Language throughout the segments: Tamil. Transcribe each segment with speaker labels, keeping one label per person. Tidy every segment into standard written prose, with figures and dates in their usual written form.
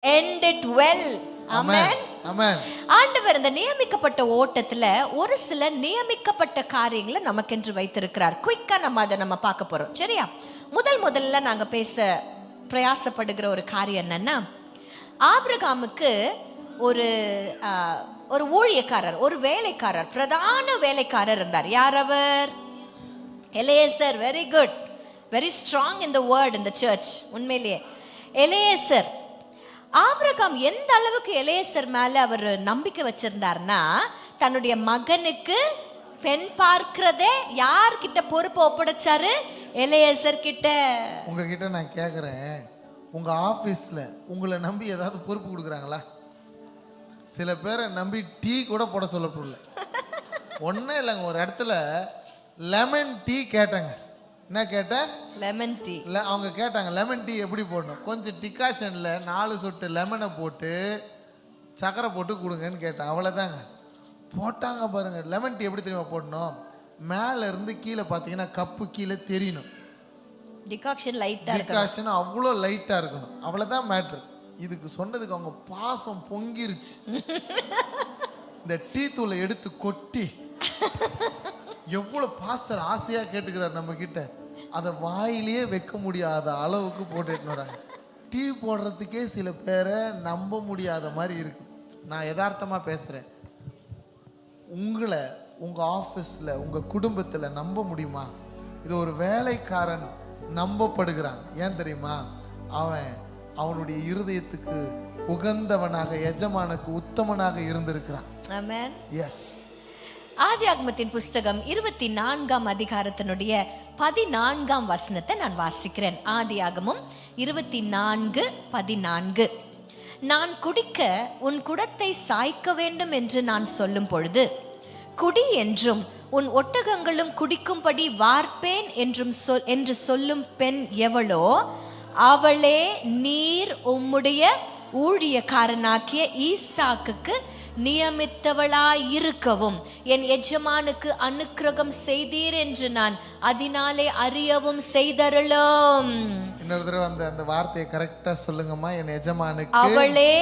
Speaker 1: end it well. Amen.
Speaker 2: Amen.
Speaker 1: ஆண்டவர் இந்த நியமிக்கப்பட்ட ஓட்டத்துல ஒரு சில நியமிக்கப்பட்ட காரியங்களை நமக்கென்று வைத்திருக்கிறார். குயிக்கா நம்ம பார்க்க போறோம். சரியா? முதல்ல நாங்க பேச பிரயாசப்படுகிற ஒரு காரியம் என்னன்னா, ஆபிரகாமுக்கு ஒரு ஊழியக்காரர், ஒரு வேலைக்காரர், பிரதான வேலைக்காரர் இருந்தார். யார் அவர்? Eliezer. Very good, very strong in the word in the church. உண்மையிலேயே எலியேசர். ஆபிரகாம் எந்த அளவுக்கு எலியேசர் மேல அவர் நம்பிக்கை வச்சிருந்தார்னா, தன்னுடைய மகனுக்கு பெண் பார்க்கிறதே யார்கிட்ட பொறுப்பை ஒப்படைச்சாரு? எலியேசர் கிட்ட.
Speaker 2: உங்ககிட்ட நான் கேட்குறேன், உங்க ஆஃபீஸில் உங்களை நம்பி ஏதாவது பொறுப்பு கொடுக்குறாங்களா? சில பேரை நம்பி டீ கூட போட சொல்லப்படல. ஒன்றும் இல்லைங்க, ஒரு இடத்துல லெமன் டீ கேட்டாங்க. என்ன கேட்டேன்?
Speaker 1: Lemon tea.
Speaker 2: அவங்க கேட்டாங்க லெமன் டீ எப்படி போடணும், கொஞ்சம் டிகாஷனில் 4 சொட்டு லெமனை போட்டு சக்கரை போட்டு கொடுங்கன்னு கேட்டேன். அவ்வளோதாங்க. போட்டாங்க பாருங்க. லெமன் டீ எப்படி தெரியுமா போடணும்? மேலே இருந்து கீழே பார்த்தீங்கன்னா கப்பு கீழே தெரியணும்.
Speaker 1: டிகாஷன் லைட்டா இருக்கணும்.
Speaker 2: டிகாஷன் அவ்வளோ லைட்டாக இருக்கணும். அவ்வளோதான் மேட்ரு. இதுக்கு சொன்னதுக்கு அவங்க பாசம் பொங்கிருச்சு. இந்த டீ தூளை எடுத்து கொட்டி எவ்வளோ பாஸ்டர் ஆசையாக கேட்டுக்கிறார் நம்ம கிட்ட, அதை வாயிலேயே வைக்க முடியாத அளவுக்கு போட்டுட்டு வராங்க. டீ போடுறதுக்கே சில பேரை நம்ப முடியாத மாதிரி இருக்கு. நான் யதார்த்தமாக பேசுகிறேன். உங்களை உங்கள் ஆஃபீஸில் உங்கள் குடும்பத்தில் நம்ப முடியுமா? இது ஒரு வேலைக்காரன் நம்பப்படுகிறான். ஏன் தெரியுமா? அவனுடைய இருதயத்துக்கு உகந்தவனாக, எஜமானுக்கு உத்தமனாக இருந்திருக்கிறான்.
Speaker 1: ஆமென்.
Speaker 2: எஸ்.
Speaker 1: ஆதியாகமத்தின் புஸ்தகம் 24ஆம் அதிகாரத்தினுடைய 14ஆம் வசனத்தை நான் வாசிக்கிறேன். ஆதியாகமம் 24:14. நான் குடிக்க உன் குடத்தை சாய்க்க வேண்டும் என்று நான் சொல்லும் பொழுது, குடி என்றும் உன் ஒட்டகங்களும் குடிக்கும்படி வார்ப்பேன் என்று சொல்லும் பெண் எவளோ அவளே நீர் உம்முடைய ஊழியக்காரனாக்கிய ஈசாக்குக்கு நியமித்தவளாயிருக்கவும் என் எஜமானுக்கு அனுக்கிரகம் செய்தீர் என்று நான் அதனாலே அறியவும் செய்தருளும்.
Speaker 2: இன்னொரு தடவை அந்த வார்த்தையை கரெக்டா சொல்லுங்கம்மா. என் எஜமானுக்கு,
Speaker 1: அவளே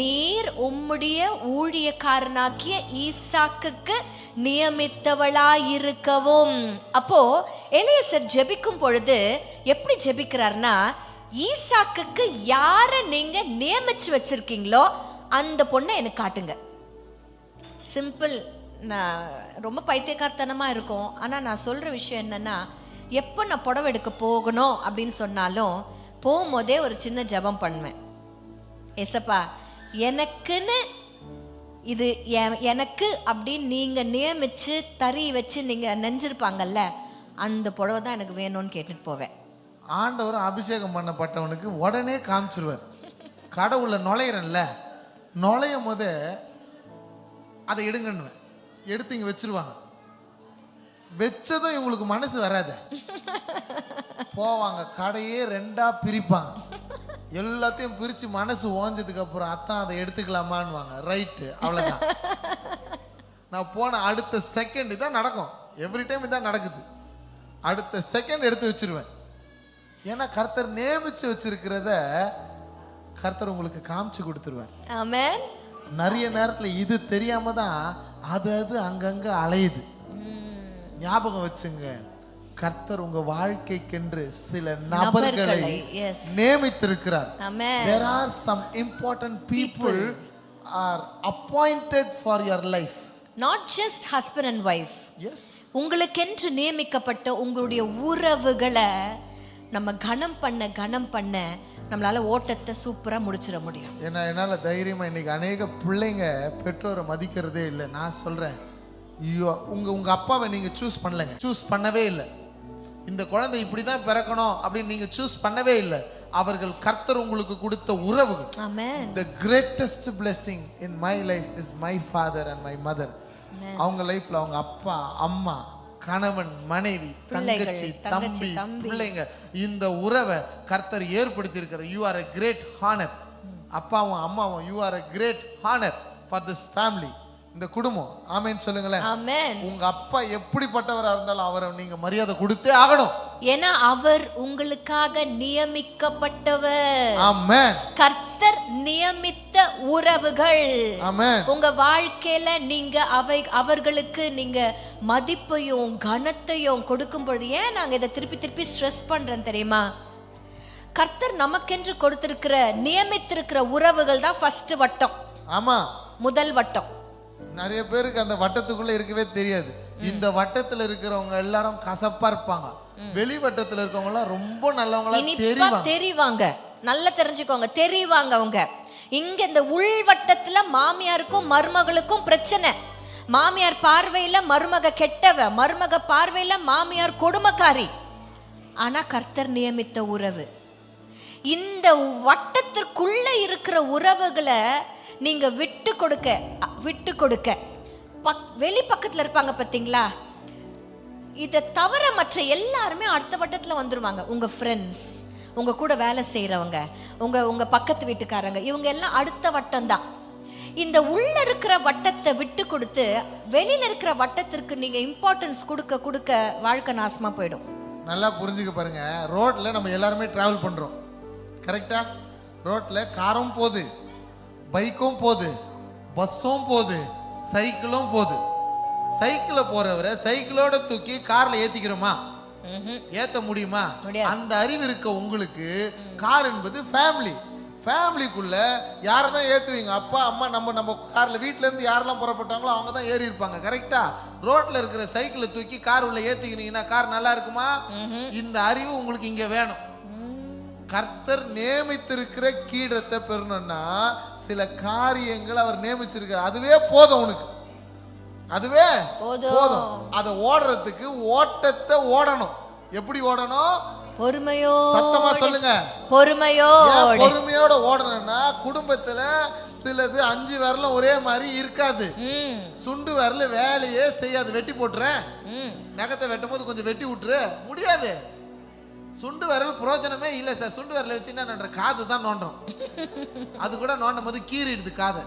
Speaker 1: நீர் உம்முடைய ஊழியக்காரனாக்கிய ஈசாக்குக்கு நியமித்தவளாயிருக்கவும். அப்போ எலியேசர் ஜெபிக்கும் பொழுது எப்படி ஜெபிக்கிறார்னா, ஈசாக்குக்கு யார நீங்க நியமிச்சு வச்சிருக்கீங்களோ அந்த பொண்ணை எனக்கு காட்டுங்க. சிம்பிள். நான் ரொம்ப பைத்தியக்காரத்தனமா இருக்கும். ஆனா நான் சொல்ற விஷயம் என்னன்னா, எப்போ நான் புடவை எடுக்க போகணும் அப்படின்னு சொன்னாலும் போகும்போதே ஒரு சின்ன ஜெபம் பண்ணுவேன். ஏசப்பா, எனக்குன்னு இது எனக்கு அப்படின்னு நீங்க நியமிச்சு தறி வச்சு நீங்க நெஞ்சிருப்பாங்கல்ல, அந்த புடவை தான் எனக்கு வேணும்னு கேட்டுட்டு போவேன்.
Speaker 2: ஆண்டவர் அபிஷேகம் பண்ணப்பட்டவனுக்கு உடனே காமிச்சிருவார். கடவுள நுழையிறன்ல, நுழையும் போது அதை எடுங்கன்னுவேன். எடுத்து இங்கே வச்சிருவாங்க. வச்சதும் இவங்களுக்கு மனசு வராது. போவாங்க, கடையே 2ஆ பிரிப்பாங்க. எல்லாத்தையும் பிரித்து மனசு ஓஞ்சதுக்கு அப்புறம் அத்தான் அதை எடுத்துக்கலாமான்னுவாங்க. ரைட்டு, அவ்வளோதான். நான் போன அடுத்த செகண்ட் இதான் நடக்கும். எவ்ரி டைம் இதான் நடக்குது. அடுத்த செகண்ட் எடுத்து வச்சிருவேன். ஏன்னா கர்த்தர் நியமிச்சு வச்சிருக்கிறத கர்த்தர் உங்களுக்கு காமிச்சு கொடுத்துருவார்.
Speaker 1: ஆமென்.
Speaker 2: நிறைய நேரத்தில் இது தெரியாம தான் அது அங்கங்க அலையுது. ஞாபகம் வச்சுங்க, கர்த்தர் உங்க வாழ்க்கைக்கென்று சில நபர்களை நியமித்திருக்கிறார். There are some important people are appointed for your life.
Speaker 1: Not just husband and wife.
Speaker 2: Yes.
Speaker 1: உங்களுக்கென்று நியமிக்கப்பட்ட உங்களுடைய உறவுகளை நம்ம கனம் பண்ண நம்மளால ஓட்டத்தை சூப்பரா முடிச்சிட முடியும்.
Speaker 2: என்னால தைரியமா இன்னைக்கு அநேக பிள்ளைங்க பெற்றோரை மதிக்கிறதே இல்லை. நான் சொல்றேன், உங்க அப்பாவை நீங்க சூஸ் பண்ணலங்க, சூஸ் பண்ணவே இல்லை. இந்த குழந்தை இப்படிதான் பிறக்கணும் அப்படின்னு நீங்க சூஸ் பண்ணவே இல்லை. அவர்கள் கர்த்தர் உங்களுக்கு கொடுத்த உறவுகள்.
Speaker 1: ஆமென்.
Speaker 2: The greatest blessing in my life is my father and my mother. அவங்க லைஃப்ல அவங்க அப்பா, அம்மா, கணவன், மனைவி, தங்கச்சி, தம்பி, பிள்ளைங்க, இந்த உறவை கர்த்தர் ஏற்படுத்தி இருக்கிறார். You are a great honor. அப்பாவும் அம்மாவும், you are a great honor for this family. இந்த குடும்பம். ஆமென் சொல்லுங்களேன்.
Speaker 1: ஆமென்.
Speaker 2: உங்க அப்பா எப்படிப்பட்டவரா இருந்தாலும் அவரை நீங்க மரியாதை கொடுத்தே ஆகணும்.
Speaker 1: ஏன்னா அவர் உங்களுக்காக நியமிக்கப்பட்டவர்.
Speaker 2: ஆமென்.
Speaker 1: கர்த்தர் கர்த்தர் நியமித்த உறவுகள்.
Speaker 2: ஆமென்.
Speaker 1: உங்க வாழ்க்கையில நீங்க அவர்களுக்கு நீங்க மதிப்பையும் கனத்தையும் கொடுக்கும் பொழுது, ஏன் நாங்க இதை திருப்பி திருப்பி ஸ்ட்ரெஸ் பண்றேன் தெரியுமா? கர்த்தர் நமக்கென்று கொடுத்திருக்கிற நியமித்திருக்கிற உறவுகள் தான் ஃபர்ஸ்ட் வட்டம்.
Speaker 2: ஆமா,
Speaker 1: முதல் வட்டம்.
Speaker 2: நிறைய பேருக்கு அந்த வட்டத்துக்குள்ள இருக்கவே தெரியாது. இந்த வட்டத்துல இருக்கிறவங்க எல்லாரும் கசப்பா இருப்பாங்க, வெளி வட்டத்துல இருக்கவங்க எல்லாம் ரொம்ப நல்லவங்களா
Speaker 1: தெரிவாங்க. நல்லா தெரிஞ்சுக்கோங்க, தெரிவாங்க அவங்க. இங்க இந்த உள் வட்டத்துல மாமியாருக்கும் மருமகளுக்கும் பிரச்சனை. மாமியார் பார்வையில மருமக கெட்டவ, மருமக பார்வையில மாமியார் கொடுமைக்காரி. ஆனா கர்த்தர் நியமித்த உறவு, இந்த வட்டத்திற்குள்ள இருக்கிற உறவுகளை நீங்க விட்டு கொடுக்க வெளி பக்கத்துல இருப்பாங்க பாத்தீங்களா, இதை தவிர மற்ற எல்லாருமே அடுத்த வட்டத்துல வந்துருவாங்க. உங்க ஃப்ரெண்ட்ஸ், உங்க கூட வேலை செய்யறவங்க, உங்க பக்கத்து வீட்டுக்காரங்க, இவங்க எல்லாம் அடுத்த வட்டம் தான். இந்த உள்ள இருக்கிற வட்டத்தை விட்டு கொடுத்து வெளியில இருக்கிற வட்டத்திற்கு நீங்க இம்பார்ட்டன்ஸ் கொடுக்க வாழ்க்கை நாசமா போயிடும்.
Speaker 2: நல்லா புரிஞ்சுக்க பாருங்க. ரோட்ல நம்ம எல்லாருமே டிராவல் பண்றோம், கரெக்டா? ரோட்ல காரும் போகுது, பைக்கும் போகுது, பஸ்ஸும் போகுது, சைக்கிளும் போகுது. சைக்கிள போறவரை சைக்கிளோட தூக்கி கார்ல ஏத்திக்கிறோமா? ஏத்த முடியுமா? அந்த அறிவு இருக்க உங்களுக்கு கார் என்பது ஃபேமிலி. ஃபேமிலிக்குள்ள யாரை தான் ஏத்துவீங்க? அப்பா அம்மா. நம்ம கார்ல வீட்டுல இருந்து யாரெல்லாம் புறப்பட்டாங்களோ அவங்க தான் ஏறி இருப்பாங்க, கரெக்டா? ரோட்ல இருக்கிற சைக்கிளை தூக்கி கார் உள்ள ஏத்திக்கினீங்கன்னா கார் நல்லா இருக்குமா? இந்த அறிவு உங்களுக்கு இங்க வேணும். கர்த்தர் நியமித்திருக்கிற கீடத்தை பெறணும்னா சில காரியங்கள் அவர் நியமிச்சிருக்கிறார், அதுவே போதும் உனக்கு, அதுவே போதும். அதை ஓடுறதுக்கு ஓட்டத்தை ஓடணும். எப்படி ஓடணும்?
Speaker 1: பொறுமையோ.
Speaker 2: சத்தமா சொல்லுங்க, பொறுமையோட ஓடணும்னா குடும்பத்துல சிலது 5 விரலும் ஒரே மாதிரி இருக்காது. சுண்டு விரல் வேலையே செய்யாது. வெட்டி போட்டுறேன், நகத்தை வெட்டும் போது கொஞ்சம் வெட்டி விட்டுரு, முடியாது. சுண்டு விரல் பிரயோஜனமே இல்லை சார். சுண்டு விரலை வச்சு என்ன நோண்டுற? காது தான் நோண்டுறோம். அது கூட நோண்டும் போது கீறிடுது காதை.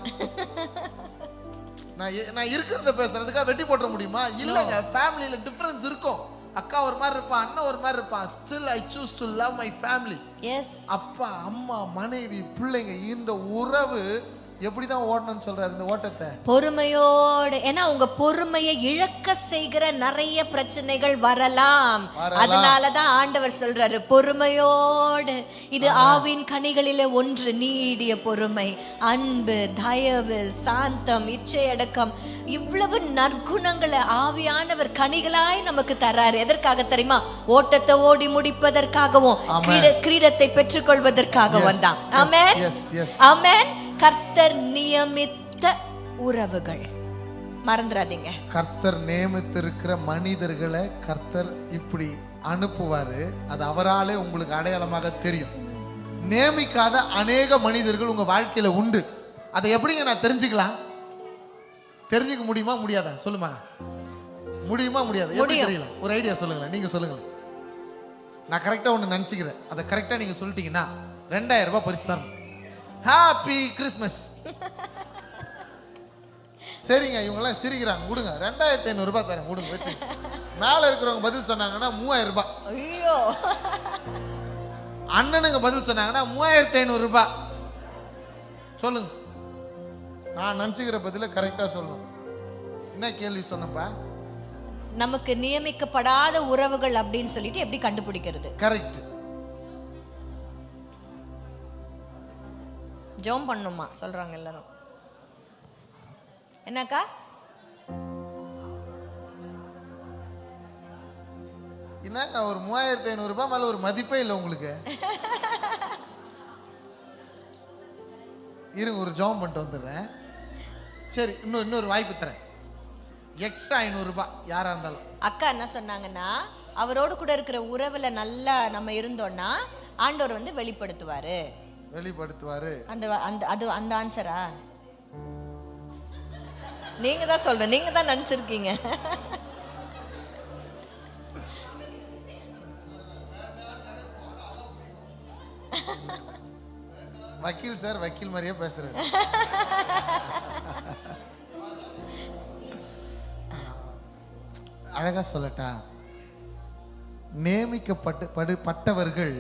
Speaker 2: நான் இருக்கிறத பேசுறதுக்காக வெட்டி போட்டுற முடியுமா? இல்லைங்க. ஃபேமிலியில டிஃபரன்ஸ் இருக்கும். அக்கா ஒரு மாதிரி இருப்பான், அண்ணன் ஒரு மாதிரி இருப்பான். Still I choose to love my family. அப்பா அம்மா மனைவி பிள்ளைங்க, இந்த உறவு எப்படிதான் ஓடணும்னு சொல்றாரு இந்த ஓட்டத்தை?
Speaker 1: பொறுமையோடு. ஏன்னா உங்க பொறுமையை இழக்க செய்கிற நிறைய பிரச்சனைகள் வரலாம். அதனாலதான் ஆண்டவர் சொல்றாரு பொறுமையோடு. இது ஆவின் கனிகளிலே ஒன்று, நீடிய பொறுமை, அன்பு, தயவு, சாந்தம், இச்சையடக்கம். இவ்வளவு நற்குணங்களை ஆவியானவர் கனிகளாய் நமக்கு தராரு. எதற்காக தெரியுமா? ஓட்டத்தை ஓடி முடிப்பதற்காகவும் கிரீடத்தை பெற்றுக் கொள்வதற்காகவும் தான். ஆமென், ஆமென். கர்த்தர் நியமித்த உறவுகள் மறந்துடாதீங்க.
Speaker 2: கர்த்தர் நியமித்திருக்கிற மனிதர்களை கர்த்தர் இப்படி அனுப்புவாரு. அது அவராலே உங்களுக்கு அடையாளமாக தெரியும். நியமிக்காத அநேக மனிதர்கள் உங்க வாழ்க்கையில உண்டு. அதை எப்படிங்க நான் தெரிஞ்சுக்கலாம்? தெரிஞ்சுக்க முடியுமா முடியாதா? சொல்லுமா, முடியுமா முடியாது? எப்படி தெரியல? ஒரு ஐடியா சொல்லுங்களேன், நீங்க சொல்லுங்களேன். நான் கரெக்டா ஒண்ணு நினைச்சுக்கிறேன், அதை கரெக்டா நீங்க சொல்லிட்டீங்கன்னா 2000 ரூபாய் பரிசு தரணும். Happy Christmas. சரிங்க, இவங்கெல்லாம் சிரிக்கிறாங்க, கொடுங்க. 2500 ரூபாய் தரேன், கொடுங்க, வச்சு. மேல இருக்கிறவங்க பதில் சொன்னாங்கன்னா 3000 ரூபாய்.
Speaker 1: ஐயோ.
Speaker 2: அண்ணனுங்க பதில் சொன்னாங்கன்னா 3500 ரூபாய். சொல்லுங்க. நான் நினைச்சுக்கிற பதில கரெக்டா சொல்லணும். என்ன கேள்வி சொன்னப்பா?
Speaker 1: நமக்கு நியமிக்கப்படாத உறவுகள் அப்படின்னு சொல்லிட்டு எப்படி கண்டுபிடிக்கிறது?
Speaker 2: கரெக்ட்.
Speaker 1: ஜோம் பண்ணுமா சொல்றாங்க எல்லாரும். என்னக்கா?
Speaker 2: என்னங்க ஒரு 3500 ரூபாய் மேல ஒரு மதிப்பே இல்லை உங்களுக்கு? இருங்க, ஒரு ஜோம் பண்ணிட்டு வந்துடுறேன். சரி, இன்னொரு வாய்ப்பு தரேன். எக்ஸ்ட்ரா 500 ரூபாய் யாரா இருந்தாலும்.
Speaker 1: அக்கா என்ன சொன்னாங்கன்னா, அவரோடு கூட இருக்கிற உறவுல நல்லா நம்ம இருந்தோம்னா ஆண்டவர் வந்து வெளிப்படுத்துவாரு. அந்த ஆன்சரா? நீங்க தான் சொல்ற, நீங்க தான் நினைச்சிருக்கீங்க.
Speaker 2: வக்கீல் சார் வக்கீல் மாதிரியே பேசுறாரு. அழகா சொல்லட்டா? நியமிக்கப்பட்டவர்கள்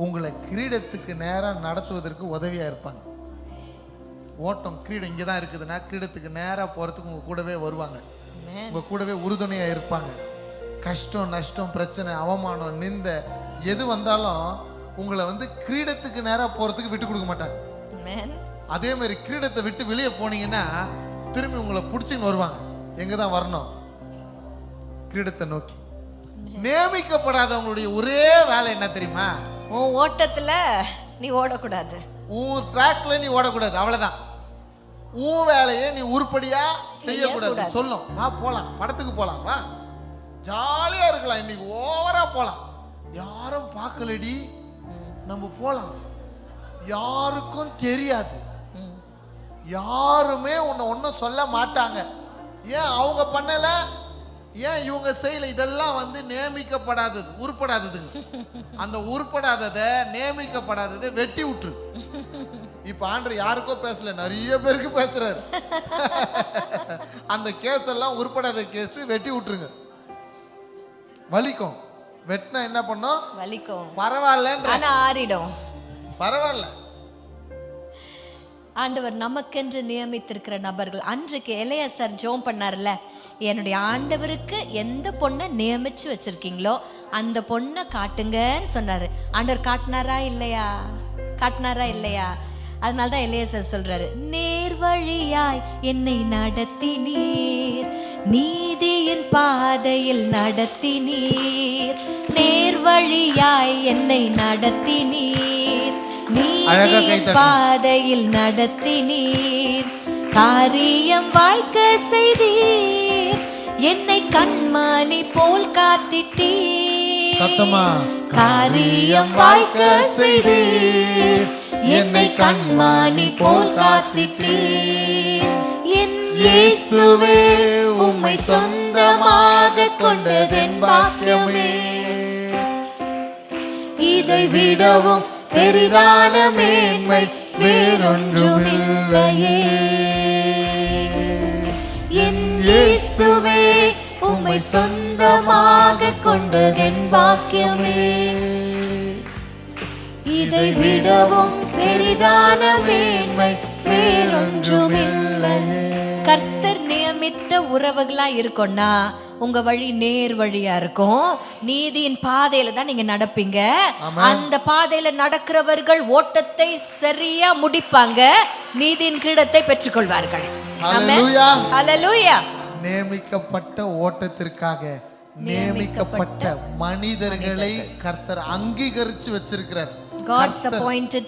Speaker 2: உங்களை கிரீடத்துக்கு நேராக நடத்துவதற்கு உதவியாக இருப்பாங்க. ஓட்டம் கிரீடம் இங்கே தான் இருக்குதுன்னா கிரீடத்துக்கு நேராக போகிறதுக்கு உங்கள் கூடவே வருவாங்க, உங்கள் கூடவே உறுதுணையாக இருப்பாங்க. கஷ்டம், நஷ்டம், பிரச்சனை, அவமானம், நிந்த எது வந்தாலும் உங்களை வந்து கிரீடத்துக்கு நேராக போகிறதுக்கு விட்டு கொடுக்க மாட்டாங்க. அதே மாதிரி கிரீடத்தை விட்டு வெளியே போனீங்கன்னா திரும்பி உங்களை பிடிச்சின்னு வருவாங்க. எங்கே தான் வரணும்? கிரீடத்தை நோக்கி. நியமிக்கப்படாதவங்களுடைய ஒரே வேலை என்ன தெரியுமா?
Speaker 1: உன் ஓட்டத்துல நீ ஓடக்கூடாது,
Speaker 2: உன் ட்ராக்ல நீ ஓடக்கூடாது, அவ்வளவுதான். உன் வேலையை நீ உருப்படியா செய்யக்கூடாது. சொல்லும், வா போலாம், படத்துக்கு போலாம், வா ஜாலியா இருக்கலாம், இன்னைக்கு ஓவரா போலாம், யாரும் பார்க்கலடி, நம்ம போலாம், யாருக்கும் தெரியாது, யாருமே உன்னை ஒன்னும் சொல்ல மாட்டாங்க. ஏன் அவங்க பண்ணல, ஏன் இவங்க செய்யல? இதெல்லாம் வந்து நியமிக்கப்படாதது, உருப்படாததுங்க. அந்த உருப்படாததை, நியமிக்கப்படாததை வெட்டி விட்டுரு. இப்ப ஆண்டவர் யாருக்கோ பேசல, நிறைய பேருக்கு பேசுறாரு. அந்த கேஸ் எல்லாம் உருப்படாத கேஸ், வெட்டி விட்டுருங்க. வலிக்கும், வெட்டினா என்ன பண்ணும்?
Speaker 1: வலிக்கும்,
Speaker 2: பரவாயில்ல,
Speaker 1: ஆறிடும்,
Speaker 2: பரவாயில்ல.
Speaker 1: ஆண்டவர் நமக்கென்று நியமித்திருக்கிற நபர்கள். அன்றைக்கு எலியாசர் ஜெபம் பண்ணார்ல, என்னுடைய ஆண்டவருக்கு எந்த பொண்ணை நியமிச்சு வச்சிருக்கீங்களோ அந்த பொண்ணை காட்டுங்கன்னு சொன்னாரு. ஆண்டவர் காட்டினாரா இல்லையா? காட்டினாரா இல்லையா? அதனால்தான் எலியாசர் சொல்றாரு, நேர் வழியாய் என்னை நடத்தினீர், நீதியின் பாதையில் நடத்தினீர், நேர் வழியாய் என்னை நடத்தினீர், நீதியின் பாதையில் நடத்தினீர், காரியம் வாய்க்க செய்தீர், என்னை கண்மணி போல் காத்திட்டீர், காரியம் வாய்க்க செய்தீர், என்னை கண்மணி போல் காத்திட்டீர், என் இயேசுவே உம்மை சொந்தமாக கொண்டதென் பாக்கியமே, இதை விடவும் பெரிதான மேன்மை வேறொன்றுமில்லையே, என் இயேசுவே உம்மை சொந்தமாக கொண்டதென் பாக்கியமே, இதை விடவும் பெரிதான மேன்மை வேறொன்றுமில்லையே. கர்த்தர் நியமித்த உறவுகளா இருக்கும்னா உங்க வழி நேர் வழியா இருக்கும். நீதியின் பாதையில தான் நீங்க நடப்பீங்க. அந்த பாதையில நடக்கிறவர்கள் ஓட்டத்தை சரியா முடிப்பாங்க, நீதியின் கிரீடத்தை பெற்றுக்கொள்வார்கள். ஹல்லேலூயா.
Speaker 2: நியமிக்கப்பட்ட ஓட்டத்திற்காக நியமிக்கப்பட்ட மனிதர்களை கர்த்தர் அங்கீகரிச்சு வச்சிருக்கிறார்.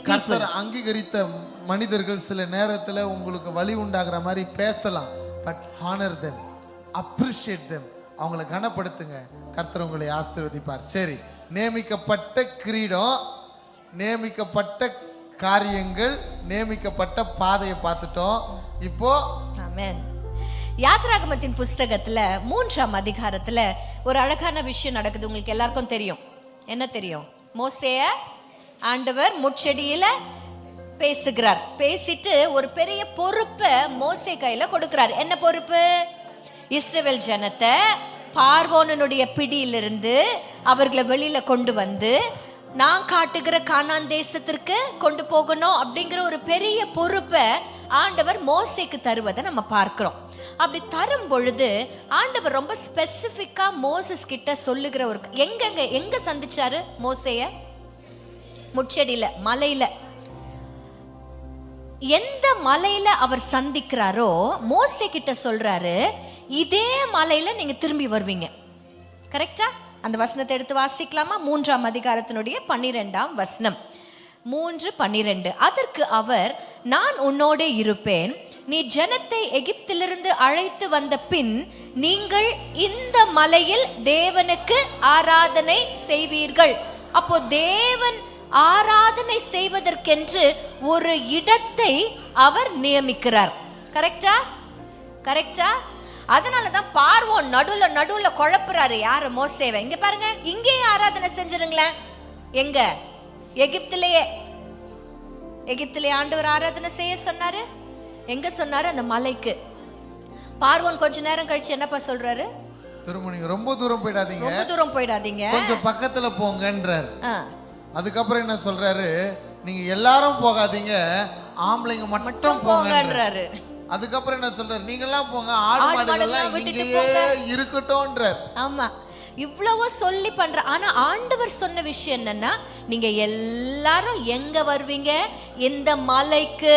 Speaker 2: கர்த்தர் அங்கீகரித்த மனிதர்கள் சில நேரத்துல உங்களுக்கு வலி உண்டாகிற மாதிரி பேசலாம். But honour them, appreciate them, அவங்களை கனப்படுத்துங்க. கர்த்தர் உங்களை ஆசீர்வதிப்பார். சரி, நியமிக்கப்பட்ட கிரீடம், நியமிக்கப்பட்ட காரியங்கள், நியமிக்கப்பட்ட பாதையை பார்த்துட்டோம். இப்போ
Speaker 1: ஆமென். யாத்ராகமத்தின் புஸ்தகத்துல 3ஆம் அதிகாரத்துல ஒரு அழகான விஷயம் நடக்குது. உங்களுக்கு எல்லாருக்கும் தெரியும். என்ன தெரியும்? மோசேய ஆண்டவர் முட்செடியில பேசுகிறார். பேசிட்டு ஒரு பெரிய பொறுப்பை மோசே கையில கொடுக்கிறார். என்ன பொறுப்பு? இஸ்ரவேல் ஜனத்தை பார்வோனுடைய பிடியிலிருந்து அவர்களை வெளியில கொண்டு வந்து நான் காட்டுகிற கானான் தேசத்திற்கு கொண்டு போகணும் அப்படிங்கிற ஒரு பெரிய பொறுப்பை ஆண்டவர் மோசேக்கு தருவதை நம்ம பார்க்கிறோம். அப்படி தரும் பொழுது ஆண்டவர் ரொம்ப ஸ்பெசிபிக்கா மோசஸ் கிட்ட சொல்லுகிற ஒரு எங்க சந்திச்சாரு மோசேய? முட்செடியில, மலையில. எந்த மலையில அவர் சந்திக்கிறாரோ மோசே கிட்ட சொல்றாரு, இதே மலையில நீங்க திரும்பி வருவீங்க. கரெக்டா? அந்த வசனத்தை எடுத்து வாசிக்கலாமா? 3ஆம் அதிகாரத்தினுடைய 12ஆம் வசனம். 3:12. அதற்கு அவர், நான் உன்னோட இருப்பேன், நீ ஜனத்தை எகிப்திலிருந்து அழைத்து வந்த பின் நீங்கள் இந்த மலையில் தேவனுக்கு ஆராதனை செய்வீர்கள். அப்போ தேவன் ஆராதனை செய்வதற்கென்று ஒரு இடத்தை அவர் நியமிக்கிறார். கரெக்டா? கரெக்டா? அதனாலதான் பார்வோன் நடுவுல குழப்புறாரு. யாரு? மோசேவை. இங்க பாருங்க, இங்கேயே ஆராதனை செஞ்சிருங்களேன். எங்க? எகிப்திலேயே ஆண்டவர் ஆராதனை செய்ய சொன்னாரு. எங்க சொன்னாரு? அந்த மலைக்கு. பார்வோன் கொஞ்ச நேரம் கழிச்சு என்னப்பா சொல்றாரு?
Speaker 2: திரும்ப நீங்க ரொம்ப தூரம் போயிடாதீங்க,
Speaker 1: ரொம்ப தூரம் போயிடாதீங்க,
Speaker 2: கொஞ்சம் பக்கத்துல போங்கன்றார். அதுக்கப்புறம் என்ன சொல்றாரு, நீங்க எல்லாரும் போகாதீங்க, ஆம்பளைங்க மட்டும் போங்கன்றாரு. அதுக்கப்புறம் என்ன சொல்றாரு, நீங்க எல்லாம் போங்க, ஆடு மாடுகள்லாம் இங்கேயே இருக்கட்டும்ன்றார்.
Speaker 1: ஆமா, இவ்வளவோ சொல்லி பண்ற. ஆனா ஆண்டவர் சொன்ன விஷயம் என்னன்னா, நீங்க எல்லாரும் எங்க வருவீங்க? இந்த மலைக்கு.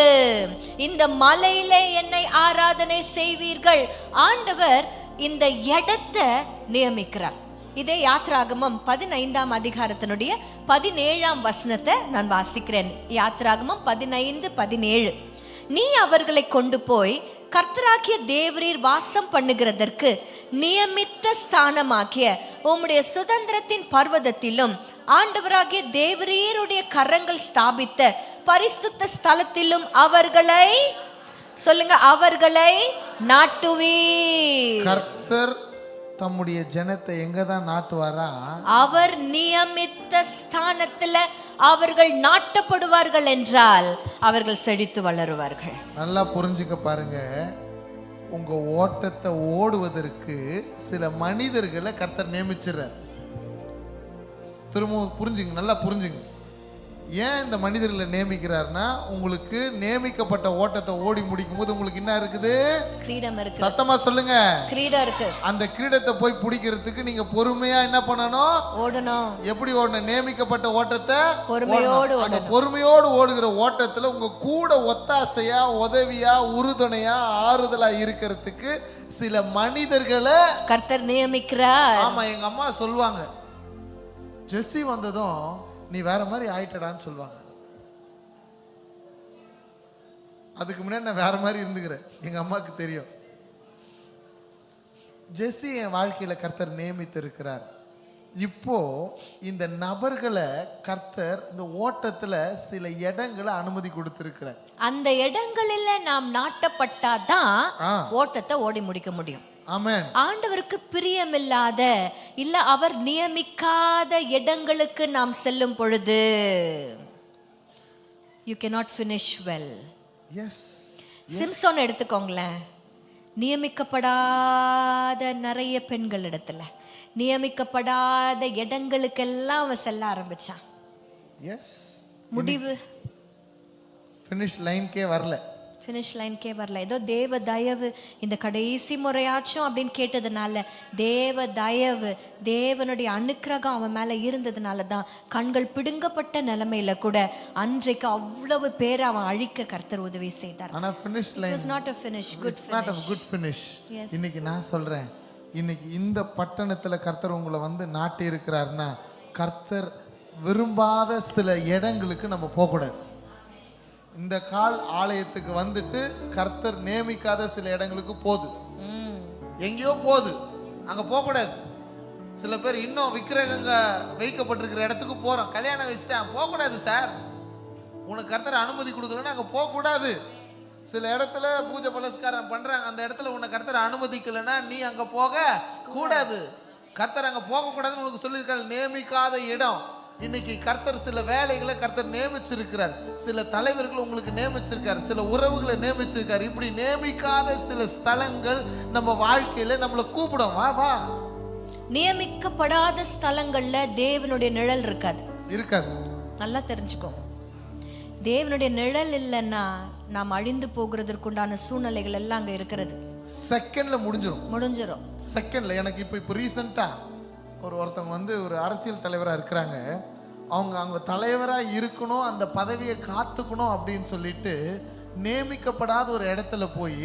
Speaker 1: இந்த மலையில என்னை ஆராதனை செய்வீர்கள். ஆண்டவர் இந்த இடத்தை நியமிக்கிறார். இதே யாத்ராகமம் 15ஆம் அதிகாரத்தினுடைய 17ஆம் வசனத்தை நான் வாசிக்கிறேன். யாத்ராகமம் 15:17. நீ அவர்களை கொண்டு போய் கர்த்தராகிய தேவரீர் வாசம் பண்ணுகிறதற்கு நியமித்த ஸ்தானமாகிய உம்முடைய சுதந்திரத்தின் பர்வதத்திலும் ஆண்டவராகிய தேவரீருடைய கரங்கள் ஸ்தாபித்த பரிசுத்த ஸ்தலத்திலும் அவர்களை, சொல்லுங்க, அவர்களை நாட்டுவீர்.
Speaker 2: கர்த்தர் தம்முடைய ஜனத்தை எங்க தான் நாட்டுவாரா?
Speaker 1: அவர் நியமித்த ஸ்தானத்துல அவர்கள் நாட்டப்படுவார்கள் என்றால் அவர்கள் செழித்து வளருவார்கள். நல்லா
Speaker 2: புரிஞ்சுக்க பாருங்க, உங்க ஓட்டத்தை ஓடுவதற்கு சில மனிதர்களை கர்த்தர் நியமிச்சிடறார். திரும்ப புரிஞ்சுங்க, நல்லா புரிஞ்சுங்க. ஏன் இந்த மனிதர்களை நியமிக்கிறார்னா, உங்களுக்கு நியமிக்கப்பட்ட ஓட்டத்தை ஓடி முடிக்கும் போது உங்களுக்கு என்ன இருக்குது?
Speaker 1: கிரீடம் இருக்கு.
Speaker 2: சத்தமா சொல்லுங்க,
Speaker 1: கிரீடம் இருக்கு.
Speaker 2: அந்த கிரீடத்தை போய் பிடிக்கிறதுக்கு நீங்க பொறுமையா என்ன பண்ணணும்?
Speaker 1: ஓடணும்.
Speaker 2: எப்படி ஓடணும்? நியமிக்கப்பட்ட ஓட்டத்தை
Speaker 1: பொறுமையோடு.
Speaker 2: அந்த பொறுமையோடு ஓடுகிற ஓட்டத்துல உங்க கூட ஒத்தாசையா, உதவியா, உறுதுணையா, ஆறுதலா இருக்கிறதுக்கு சில மனிதர்களை
Speaker 1: கர்த்தர் நியமிக்கிறார்.
Speaker 2: ஆமா, எங்க அம்மா சொல்லுவாங்க, ஜெஸ்ஸி வந்ததும் நீ வேற மாதிரி ஆயிட்டடான்னு சொல்லுவாங்க. அதுக்கு முன்னாடி நான் வேற மாதிரி இருந்துக்கிறேன், எங்க அம்மாவுக்கு தெரியும். ஜெஸ்ஸி என் வாழ்க்கையில கர்த்தர் நியமித்து இருக்கிறார். இப்போ இந்த நபர்களை கர்த்தர் இந்த ஓட்டத்துல சில இடங்களை அனுமதி கொடுத்திருக்கிறார்.
Speaker 1: அந்த இடங்களில நாம் நாட்டப்பட்டாதான் ஓட்டத்தை ஓடி முடிக்க முடியும்.
Speaker 2: ஆமென்.
Speaker 1: ஆண்டவருக்கு பிரியமில்லாத, இல்ல அவர் நியமிக்காத இடங்களுக்கு நாம் செல்லும் பொழுது you cannot finish well.
Speaker 2: Yes.
Speaker 1: Samson எடுத்துக்கோங்களேன். நியமிக்கப்படாத நிறைய பெண்கள் இடத்துல, நியமிக்கப்படாத இடங்களுக்கெல்லாம் அவன் செல்ல ஆரம்பிச்சான்.
Speaker 2: எஸ்.
Speaker 1: முடிவு
Speaker 2: ஃபினிஷ் லைன்க்கே வரல.
Speaker 1: ஃபினிஷ் லைன்க்கே வரல. ஏதோ தேவ தயவு, இந்த கடைசி முறையாச்சும் அப்படின்னு கேட்டதுனால, தேவ தயவு, தேவனுடைய அனுக்கிரகம் அவன் மேல இருந்ததுனால தான் கண்கள் பிடுங்கப்பட்ட நிலைமையில கூட அன்றைக்கு அவ்வளவு பேர் அவன் அழிக்க கர்த்தர் உதவி செய்தார்.
Speaker 2: ஆனா finish line
Speaker 1: was not a finish, good finish.
Speaker 2: not a good finish. இன்னைக்கு நான் சொல்றேன், இன்னைக்கு இந்த பட்டணத்துல கர்த்தர் உங்களை வந்து நாட்டி இருக்கிறாருன்னா, கர்த்தர் விரும்பாத சில இடங்களுக்கு நம்ம போகக்கூடாது. இந்த கால் ஆலயத்துக்கு வந்துட்டு கர்த்தர் நியமிக்காத சில இடங்களுக்கு போகுது, எங்கேயோ போகுது, அங்க போகக்கூடாது. சில பேர் இன்னும் விக்கிரகங்க வைக்கப்பட்டிருக்கிற இடத்துக்கு போறோம். கல்யாணம் வச்சுட்டேன், போகக்கூடாது சார், உனக்கு கர்த்தர் அனுமதி கொடுக்கலன்னா அங்க போகக்கூடாது. சில இடத்துல பூஜை புனஸ்காரம் பண்றாங்க, அந்த இடத்துல உன்னை கர்த்தர் அனுமதிக்கலைன்னா நீ அங்க போக கூடாது. கர்த்தர் அங்க போக கூடாதுன்னு உனக்கு சொல்லியிருக்காரு. நியமிக்காத இடம். இன்னைக்கு கர்த்தர் சில வேலைகளை கர்த்தர் நியமிச்சிருக்கிறார், சில தலைவர்கள் உங்களுக்கு நியமிச்சிருக்காரு, சில உறவுகளை நியமிச்சிருக்காரு. இப்படி நியமிக்காத சில ஸ்தலங்கள் நம்ம வாழ்க்கையில நம்மளை கூப்பிடும், வா வா.
Speaker 1: நியமிக்கப்படாத ஸ்தலங்கள்ல தேவனுடைய நிழல் இருக்காது. நல்லா தெரிஞ்சுக்கோ. தேவனுடைய நிழல் இல்லைன்னா நாம் அழிந்து போகிறதற்குண்டான சூழ்நிலைகள் எல்லாம் அங்க இருக்கிறது.
Speaker 2: செகண்ட்ல முடிஞ்சிரும். செகண்ட்ல. எனக்கு இப்போ ரீசெண்டா ஒருத்தவங்க வந்து ஒரு அரசியல் தலைவராக இருக்கிறாங்க. அவங்க தலைவராக இருக்கணும், அந்த பதவியை காத்துக்கணும் அப்படின்னு சொல்லிட்டு நியமிக்கப்படாத ஒரு இடத்துல போய்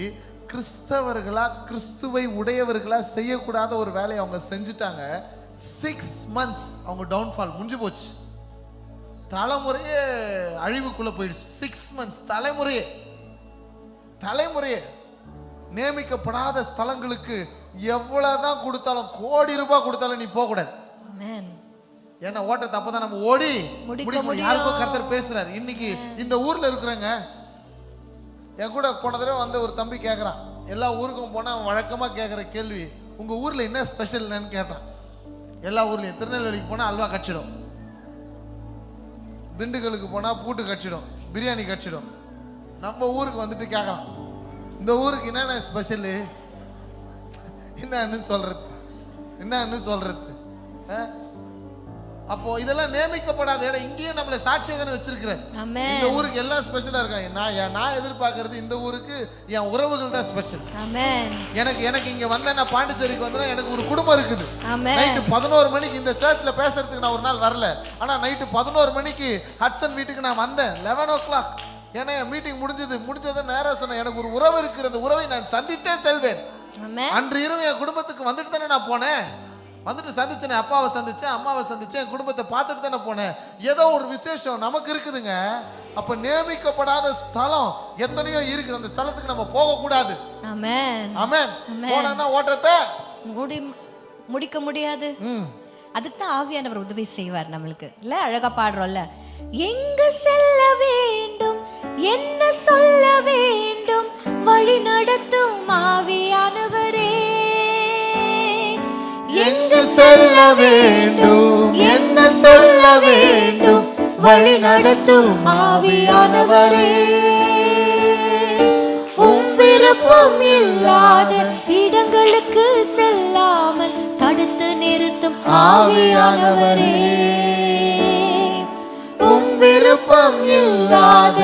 Speaker 2: கிறிஸ்தவர்களா, கிறிஸ்துவை உடையவர்களா செய்யக்கூடாத ஒரு வேலையை அவங்க செஞ்சுட்டாங்க. 6 months அவங்க டவுன்ஃபால் முடிஞ்சு போச்சு. தலைமுறையே அழிவுக்குள்ள போயிடுச்சு. 6 months தலைமுறையே நியமிக்கப்படாத ஸ்தலங்களுக்கு எவ்வளவுதான் கொடுத்தாலும், கோடி ரூபாய் கொடுத்தாலும் நீ போக கூடாது. ஏன்னா ஓட்டத்தை அப்பதான் நம்ம ஓடி முடிக்க முடியும். யாருக்கும் கர்த்தர் பேசுறாரு. இன்னைக்கு இந்த ஊர்ல இருக்கிறவங்க, என் கூட போன தடவை வந்து ஒரு தம்பி கேட்கறான், எல்லா ஊருக்கும் போனா அவன் வழக்கமா கேட்கிற கேள்வி, உங்க ஊர்ல என்ன ஸ்பெஷல்னு கேட்டான். எல்லா ஊர்லயும் திருநெல்வேலிக்கு போனா அல்வா கட்சிடும், திண்டுக்கலுக்கு போனா பூட்டு கட்சிடும், பிரியாணி கட்சிடும். நம்ம ஊருக்கு வந்துட்டு கேட்கறான், இந்த ஊருக்கு என்னென்ன ஸ்பெஷலு, என்னன்னு சொல்றது. அப்போ இதெல்லாம் நியமிக்கப்படாத இடம். இங்கேயும் நம்மளை சாட்சியை தானே வச்சிருக்கிறேன். இந்த ஊருக்கு எல்லாம் ஸ்பெஷலா இருக்காங்க. நான் எதிர்பார்க்கறது இந்த ஊருக்கு என் உறவுகள் தான் ஸ்பெஷல். எனக்கு இங்க வந்தேன், நான் பாண்டிச்சேரிக்கு வந்தேன்னா எனக்கு ஒரு குடும்பம் இருக்குது. நைட்டு 11 மணிக்கு இந்த சர்ச்ல பேசுறதுக்கு நான் ஒரு நாள் வரல. ஆனா நைட்டு 11 மணிக்கு ஹட்சன் வீட்டுக்கு நான் வந்தேன். 11 o'clock ஏன்னா மீட்டிங் முடிஞ்சது நேரம் சொன்னேன். எனக்கு ஒரு உறவு இருக்கிற அந்த உறவை நான் சந்தித்தே செல்வேன். அன்று இரவு என் குடும்பத்துக்கு வந்துட்டு தானே நான் போனேன். வந்துட்டு சந்திச்சேன், அப்பாவை சந்திச்சேன், அம்மாவை சந்திச்சேன், என் குடும்பத்தை பார்த்துட்டு தானே போனேன். ஏதோ ஒரு விசேஷம் நமக்கு இருக்குதுங்க. அப்ப நியமிக்கப்படாத ஸ்தலம் எத்தனையோ இருக்குது. அந்த ஸ்தலத்துக்கு நம்ம போக கூடாது. ஆமென். போனா ஓட்டத்தை
Speaker 1: முடிக்க முடியாது. அதுக்கு தான் ஆவியானவர் உதவி செய்வார் நம்மளுக்கு. இல்ல அழகா பாடுறோம்ல, எங்க செல்ல வேண்டும், என்ன சொல்ல வேண்டும், வழி நடத்தும் ஆவியானவரே.
Speaker 2: எங்கு செல்ல வேண்டும், என்ன சொல்ல வேண்டும், வழி நடத்தும் ஆவியானவரே.
Speaker 1: உம் விருப்பம் இல்லாத இடங்களுக்கு செல்லாமல் தடுத்து நிறுத்தும் ஆவியானவரே. உம் விருப்பம் இல்லாத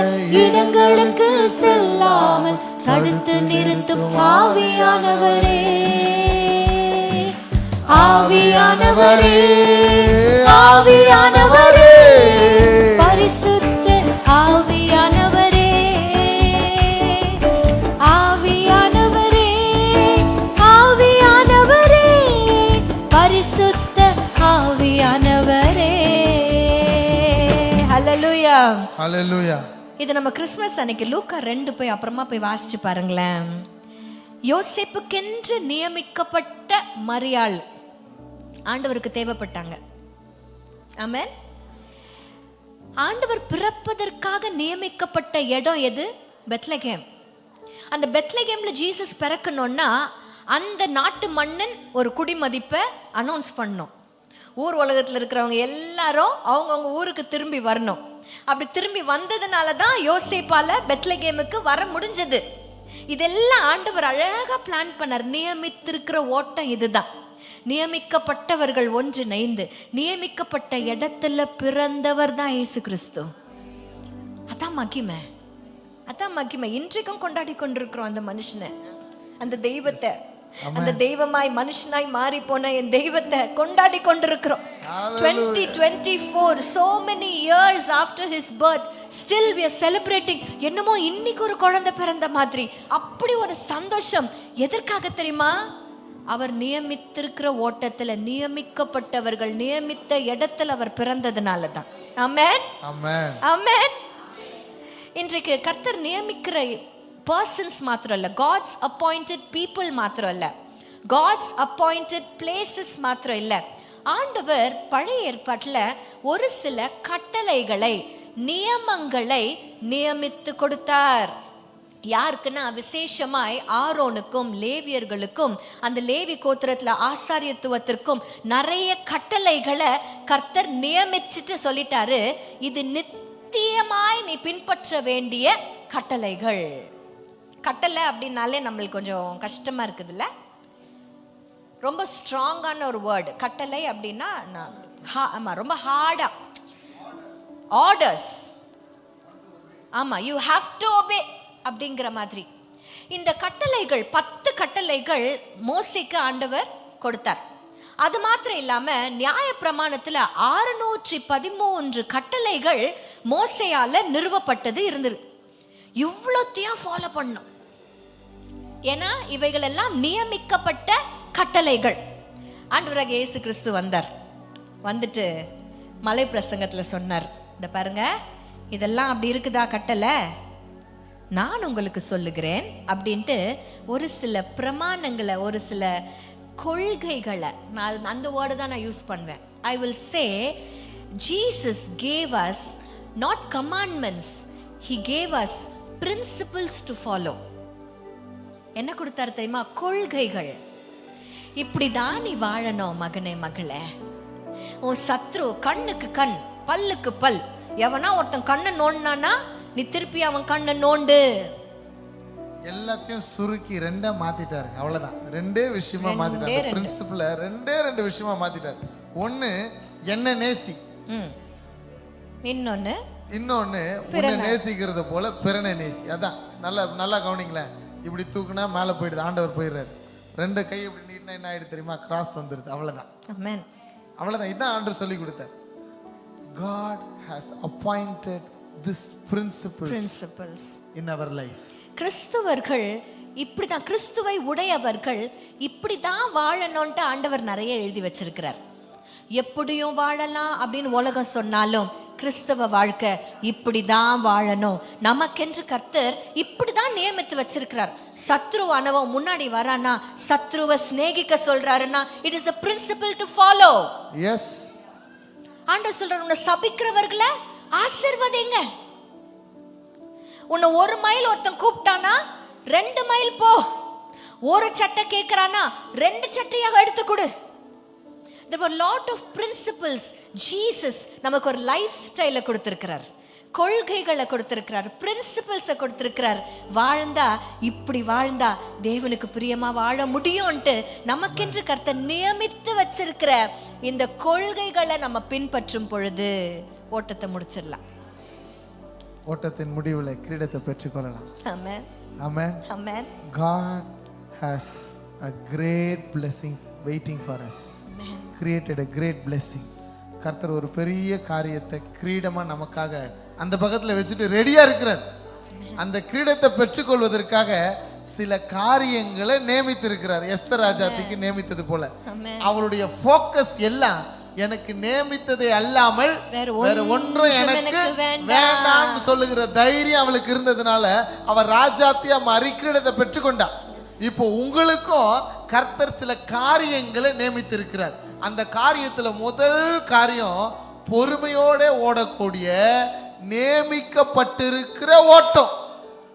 Speaker 1: இடங்களுக்கு செல்லாமல் தடுத்து நிறுத்தும் ஆவியானவரே. ஆவியானவரே, ஆவியானவரே, பரிசுத்த ஆவியானவரே, ஆவியானவரே, ஆவியானவரே, பரிசுத்த ஆவியானவரே. ஹல்லேலூயா,
Speaker 2: ஹல்லேலூயா.
Speaker 1: இது நம்ம கிறிஸ்மஸ் அன்னைக்கு லூக்கா 2 போய் அப்புறமா போய் வாசிச்சு பாருங்களேன். யோசேப்புக்கென்று நியமிக்கப்பட்ட மரியாள் ஆண்டவருக்கு தேவைப்பட்டாங்க. ஆமென். ஆண்டவர் பிறப்பதற்காக நியமிக்கப்பட்ட இடம் எது? பெத்லகேம். அந்த பெத்லகேம்ல ஜீசஸ் பிறக்கணும்னா அந்த நாட்டு மன்னன் ஒரு குடிமதிப்பை அனௌன்ஸ் பண்ணணும். ஊர் உலகத்தில் இருக்கிறவங்க எல்லாரும் அவங்கவுங்க ஊருக்கு திரும்பி வரணும். அப்படி திரும்பி வந்ததுனால தான் யோசேப்பால பெத்லகேமுக்கு வர முடிஞ்சது. இதெல்லாம் ஆண்டவர் அழகா பிளான் பண்ணார். நியமித்திருக்கிற ஓட்டம் இதுதான். நியமிக்கப்பட்டவர்கள் ஒன்றிணைந்து நியமிக்கப்பட்ட இடத்துல பிறந்தவர் தான் இயேசு கிறிஸ்து. அதான் மகிமை, அதான் மகிமை. இன்றைக்கும் கொண்டாடி கொண்டிருக்கிறோம் அந்த மனுஷனை, அந்த தெய்வத்தை, அந்த தெய்வமாய் மனுஷனாய் மாறி போன என் தெய்வத்தை கொண்டாடி கொண்டிருக்கிறோம். 2024 so many years after his birth still we are celebrating. என்னமோ இன்னைக்கு ஒரு குழந்தை பிறந்த மாதிரி அப்படி ஒரு சந்தோஷம். எதற்காக தெரியுமா? அவர் நியமித்திருக்கிற ஓட்டத்துல நியமிக்கப்பட்டவர்கள் நியமித்த இடத்துல அவர் பிறந்ததுனால தான். ஆமென், ஆமென், ஆமென். இன்றைக்கு கர்த்தர் நியமிக்கிற பர்சன்ஸ் மாத்திரம் இல்ல, காட்ஸ் அப்பாயிண்டட் பீப்புள் மாத்திரம் இல்ல, காட்ஸ் அப்பாயிண்டட் பிளேசஸ் மாத்திரம் இல்ல. ஆண்டவர் பழைய ஏற்பாட்டுல ஒரு சில கட்டளைகளை நியமங்களை நியமித்து கொடுத்தார். யாருக்குன்னா விசேஷமாய் ஆரோனுக்கும் லேவியர்களுக்கும் அந்த லேவி கோத்திரத்துல ஆசாரியத்துவத்திற்கும் நிறைய கட்டளைகளை கர்த்தர் நியமிச்சுட்டு சொல்லிட்டாரு. இது நித்தியமாய் நீ பின்பற்ற வேண்டிய கட்டளைகள். கட்டளை அப்படின்னாலே நம்மளுக்கு கொஞ்சம் கஷ்டமா இருக்குதுல்ல, ரொம்ப ஸ்ட்ராங்கான ஒரு வேர்டு கட்டளை அப்படின்னா. ஆமா, ரொம்ப ஹார்டா ஆர்டர்ஸ். ஆமா, யூ ஹாவ் டு ஒபே அப்படிங்கிற மாதிரி. இந்த கட்டளைகள் 10 கட்டளைகள் மோசேக்கு ஆண்டவர் கொடுத்தார். அது மாத்திரம் இல்லாம நியாயப்பிரமாணத்துல 613 கட்டளைகள் மோசேயால நிறுவப்பட்டது இருந்தது. இவ்வளோத்தையும் ஃபாலோ பண்ணும். ஏன்னா இவைகள் எல்லாம் நியமிக்கப்பட்ட கட்டளைகள். ஆண்டவராகிய இயேசு கிறிஸ்து வந்தார். வந்துட்டு மலை பிரசங்கத்துல சொன்னார், இந்த பாருங்க இதெல்லாம் அப்படி இருக்குதா கட்டளை, நான் உங்களுக்கு சொல்லுகிறேன் அப்படின்ட்டு ஒரு சில பிரமாணங்களை, ஒரு சில கொள்கைகளை, நான் அந்த வேர்டு தான் நான் யூஸ் பண்ணுவேன். I will say Jesus gave us not commandments, he gave us principles to follow. என்ன கொடுத்தாரு தெரியுமா? கொள்கைகள். இப்படிதான் நீ வாழணும் மகனே மகளே. உன் சத்ரு கண்ணுக்கு கண் பல்லுக்கு பல். எவனா ஒருத்தன் கண்ணை நோண்டானா நீ திருப்பி அவன் கண்ணை நோண்டு.
Speaker 2: எல்லாத்தையும் சுருக்கி ரெண்டா மாத்திட்டாரு. அவ்வளவுதான், ரெண்டே விஷயமா மாத்திட்டாரு. பிரின்சிபிள ரெண்டே விஷயமா மாத்திட்டாரு. ஒண்ணு, என்ன நேசி,
Speaker 1: இன்னொன்னு
Speaker 2: உன்னை நேசிக்கிறது போல பிறனை நேசி. அதான் நல்லா கவனிங்களேன். இப்படி தூக்குனா மேலே போயிடுது, ஆண்டவர் போயிடுறாரு. ரெண்டு கை இப்படி நீட்டினா என்ன ஆயிடுது தெரியுமா? கிராஸ் வந்துடுது. அவ்வளவுதான், அவ்வளவுதான். இதான் ஆண்டவர் சொல்லி கொடுத்தார். God has appointed this principles in our life.
Speaker 1: கிறிஸ்துவர்கள் இப்படிதான், கிறிஸ்துவை உடையவர்கள் இப்படிதான் வாழணும்ட்டு ஆண்டவர் நிறைய எழுதி வச்சிருக்கிறார். எப்படியும் வாழலாம் அப்படின்னு உலகம் சொன்னாலும் கிறிஸ்தவ வாழ்க்கை இப்படிதான் வாழணும். நமக்கென்று கர்த்தர் இப்படிதான் நியமித்து வச்சிருக்கிறார். சத்ருவானவன் முன்னாடி வரானா, சத்ருவை சிநேகிக்க சொல்றாருன்னா, it is a principle to follow.
Speaker 2: Yes.
Speaker 1: ஆண்டவர் சொல்றார், உன்னை சபிக்கிறவர்களை ஆசீர்வதிங்க. உன்னை 1 மைல் ஒருத்தன் கூப்பிட்டானா 2 மைல் போ. ஒரு சட்டை கேட்கிறானா 2 சட்டையாக எடுத்து கொடு. There were lot of principles. Jesus நமக்கு ஒரு லைஃப் ஸ்டைல கொடுத்திருக்கிறார், கொள்கைகளை கொடுத்திருக்கிறார், பிரின்சிபல்ஸை கொடுத்திருக்கிறார். வாழ்ந்தா இப்படி வாழ்ந்தா தேவனுக்கு பிரியமா வாழ முடியும்ட்டு நமக்கென்று கர்த்தர் நியமித்து வச்சிருக்கிற இந்த கொள்கைகளை நம்ம பின்பற்றும் பொழுது ஓட்டத்தை முடிச்சிடலாம்.
Speaker 2: ஓட்டத்தின் முடிவுல கிரீடத்தை பெற்றுக்கொள்ளலாம்.
Speaker 1: Amen.
Speaker 2: Amen.
Speaker 1: Amen.
Speaker 2: God has a great blessing waiting for us.
Speaker 1: Amen.
Speaker 2: Created a great blessing. கர்த்தர் ஒரு பெரிய காரியத்தை கிரீடமா நமக்காக அந்த பக்கத்துல வச்சுட்டு ரெடியா இருக்கிறார். அந்த கிரீடத்தை பெற்றுக்கொள்வதற்காக சில காரியங்களை நியமித்து இருக்கிறார். எஸ்தர் ராஜாத்திக்கு நியமித்தது போல அவளுடைய ஃபோக்கஸ் எல்லாம் எனக்கு நியமித்ததை அல்லாமல் வேற ஒன்றும் எனக்கு வேண்டாம்னு சொல்லுகிற தைரியம் அவளுக்கு இருந்ததுனால அவ ராஜாத்தியா மறிக்கிரீடத்தை பெற்றுக்கொண்டா. இப்போ உங்களுக்கும் கர்த்தர் சில காரியங்களை நியமித்து இருக்கிறார். அந்த காரியத்துல முதல் காரியம் பொறுமையோட ஓடக்கூடிய நியமிக்கப்பட்டிருக்கிற ஓட்டம்.